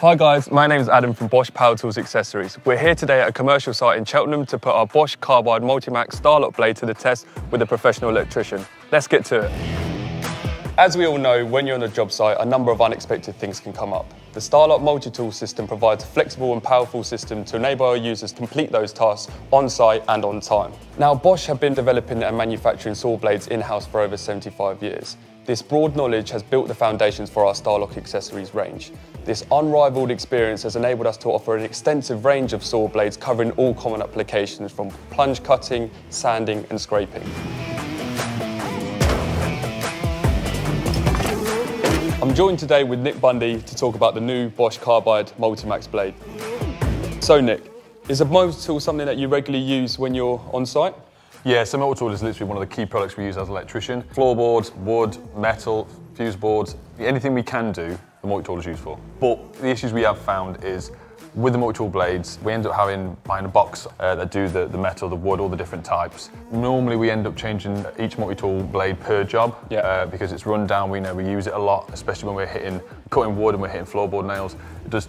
Hi guys, my name is Adam from Bosch Power Tools Accessories. We're here today at a commercial site in Cheltenham to put our Bosch Carbide-MultiMax Starlock blade to the test with a professional electrician. Let's get to it. As we all know, when you're on a job site, a number of unexpected things can come up. The Starlock multi-tool system provides a flexible and powerful system to enable our users to complete those tasks on site and on time. Now, Bosch have been developing and manufacturing saw blades in-house for over 75 years. This broad knowledge has built the foundations for our Starlock accessories range. This unrivaled experience has enabled us to offer an extensive range of saw blades covering all common applications from plunge cutting, sanding and scraping. I'm joined today with Nick Bundy to talk about the new Bosch Carbide MultiMax blade. So Nick, is a multi-tool something that you regularly use when you're on site? Yeah, so multi-tool is literally one of the key products we use as an electrician. Floorboards, wood, metal, fuse boards, anything we can do, the multi-tool is used for. But the issues we have found is with the multi-tool blades, we end up buying a box that do the metal, the wood, all the different types. Normally we end up changing each multi-tool blade per job because it's run down. We know we use it a lot, especially when we're cutting wood and we're hitting floorboard nails.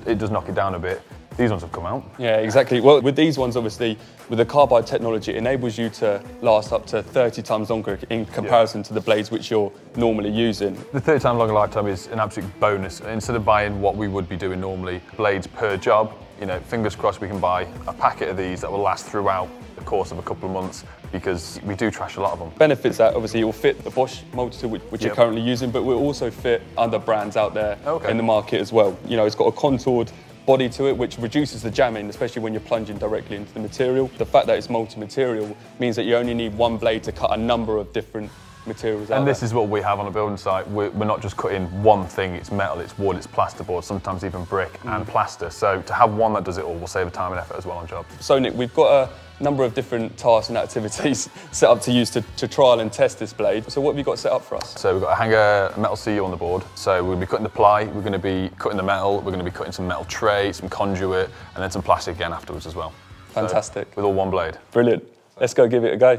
It does knock it down a bit. These ones have come out. Yeah, exactly. Well, with these ones, obviously, with the carbide technology, it enables you to last up to 30 times longer in comparison to the blades which you're normally using. The 30 times longer lifetime is an absolute bonus. Instead of buying what we would be doing normally, blades per job, you know, fingers crossed we can buy a packet of these that will last throughout the course of a couple of months, because we do trash a lot of them. Benefits that obviously it will fit the Bosch multi-tool which you're currently using, but will also fit other brands out there in the market as well. You know, it's got a contoured body to it, which reduces the jamming, especially when you're plunging directly into the material. The fact that it's multi-material means that you only need one blade to cut a number of different materials out. And this is what we have on a building site. We're not just cutting one thing, it's metal, it's wood, it's plasterboard, sometimes even brick and plaster. So to have one that does it all will save time and effort as well on job. So Nick, we've got a number of different tasks and activities set up to use to trial and test this blade. So what have you got set up for us? So we've got a hanger metal CU on the board. So we'll be cutting the ply, we're going to be cutting the metal, we're going to be cutting some metal tray, some conduit, and then some plastic again afterwards as well. Fantastic. So, with all one blade. Brilliant. Let's go give it a go.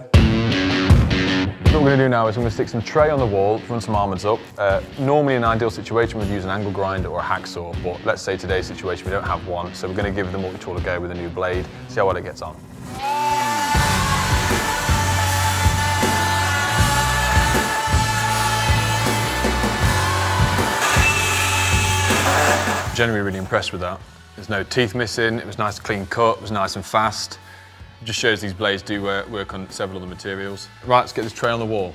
What we're going to do now is we're going to stick some tray on the wall, run some armours up. Normally in an ideal situation we'd use an angle grinder or a hacksaw, but let's say today's situation we don't have one, so we're going to give the multi-tool a go with a new blade, see how well it gets on. Generally really impressed with that. There's no teeth missing, it was nice clean cut, it was nice and fast. It just shows these blades do work on several other materials. Right, let's get this tray on the wall.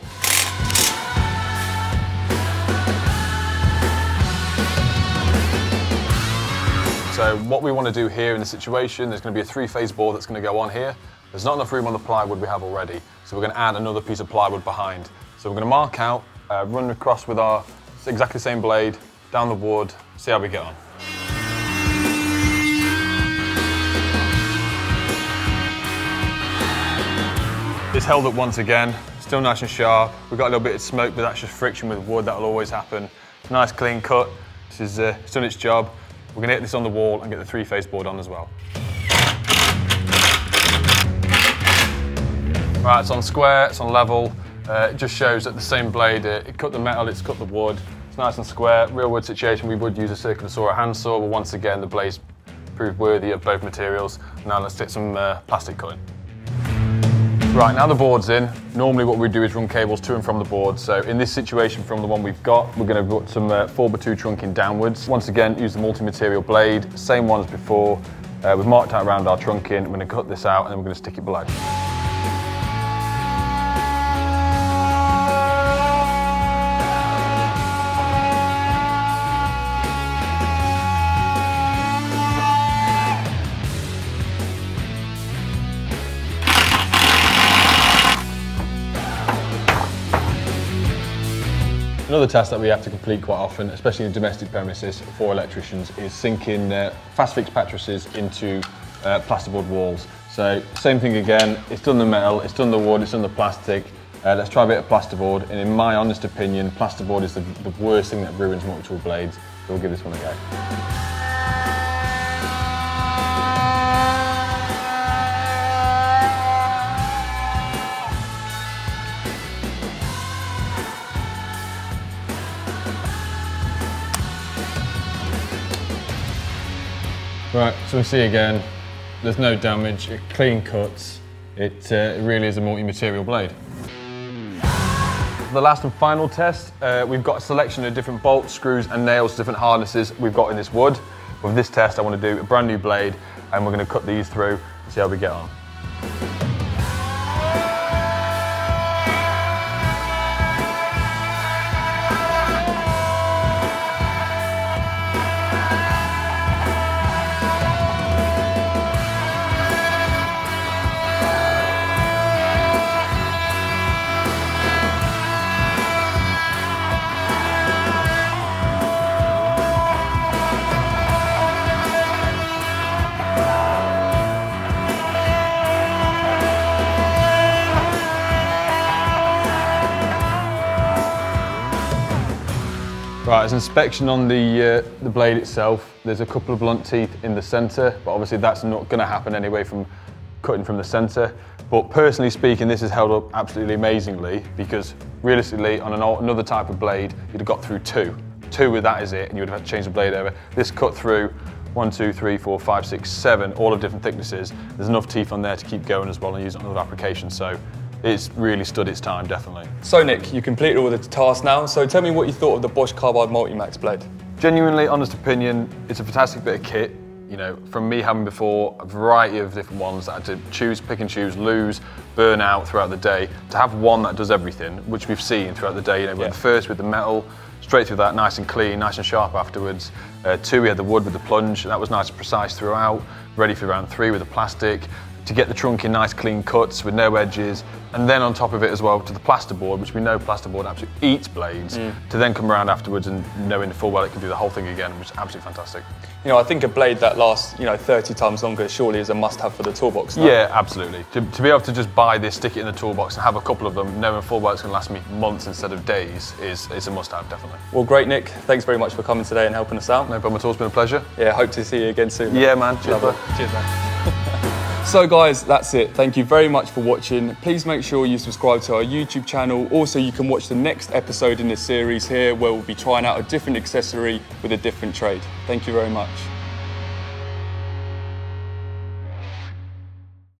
So what we want to do here in this situation, there's going to be a three-phase board that's going to go on here. There's not enough room on the plywood we have already, so we're going to add another piece of plywood behind. So we're going to mark out, run across with our exactly the same blade, down the wood, see how we get on. It's held up once again, still nice and sharp. We've got a little bit of smoke, but that's just friction with wood, that'll always happen. Nice clean cut, it's done its job. We're going to hit this on the wall and get the three-phase board on as well. Right, it's on square, it's on level. It just shows that the same blade, it cut the metal, it's cut the wood. It's nice and square. Real wood situation, we would use a circular saw or a handsaw, but once again, the blades proved worthy of both materials. Now let's stick some plastic cutting. Right, now the board's in. Normally what we do is run cables to and from the board. So in this situation, from the one we've got, we're going to put some 4x2 trunking downwards. Once again, use the multi-material blade, same one as before. We've marked out around our trunking. We're going to cut this out and then we're going to stick it below. Another task that we have to complete quite often, especially in domestic premises for electricians, is sinking fast fix mattresses into plasterboard walls. So same thing again, it's done the metal, it's done the wood, it's done the plastic. Let's try a bit of plasterboard, and in my honest opinion, plasterboard is the worst thing that ruins multi-tool blades, so we'll give this one a go. Right, so we see again, there's no damage, it clean cuts. It really is a multi-material blade. For the last and final test, we've got a selection of different bolts, screws and nails, different harnesses we've got in this wood. With this test, I want to do a brand new blade and we're going to cut these through and see how we get on. Right, as inspection on the blade itself, there's a couple of blunt teeth in the centre, but obviously that's not going to happen anyway from cutting from the centre. But personally speaking, this has held up absolutely amazingly because realistically on another type of blade, you'd have got through two with that is it, and you would have had to change the blade over. This cut through 1, 2, 3, 4, 5, 6, 7, all of different thicknesses. There's enough teeth on there to keep going as well and use it on other applications. So it's really stood its time, definitely. So Nick, you completed all the tasks now, so tell me what you thought of the Bosch Carbide MultiMax blade. Genuinely, honest opinion, it's a fantastic bit of kit. You know, from me having before a variety of different ones that I had to choose, pick and choose, lose, burn out throughout the day, to have one that does everything, which we've seen throughout the day. You know, we had the first with the metal, straight through that, nice and clean, nice and sharp afterwards. 2, we had the wood with the plunge, that was nice and precise throughout. Ready for round 3 with the plastic. To get the trunk in nice clean cuts with no edges, and then on top of it as well to the plasterboard, which we know plasterboard absolutely eats blades, to then come around afterwards and knowing full well it can do the whole thing again, which is absolutely fantastic. You know, I think a blade that lasts, 30 times longer surely is a must-have for the toolbox now. Yeah, absolutely. To be able to just buy this, stick it in the toolbox and have a couple of them, knowing full well it's going to last me months instead of days, is a must-have, definitely. Well, great, Nick. Thanks very much for coming today and helping us out. No problem at all, it's been a pleasure. Yeah, hope to see you again soon. Yeah, man. Cheers, Cheers, man. So guys, that's it. Thank you very much for watching. Please make sure you subscribe to our YouTube channel. Also, you can watch the next episode in this series here where we'll be trying out a different accessory with a different trade. Thank you very much.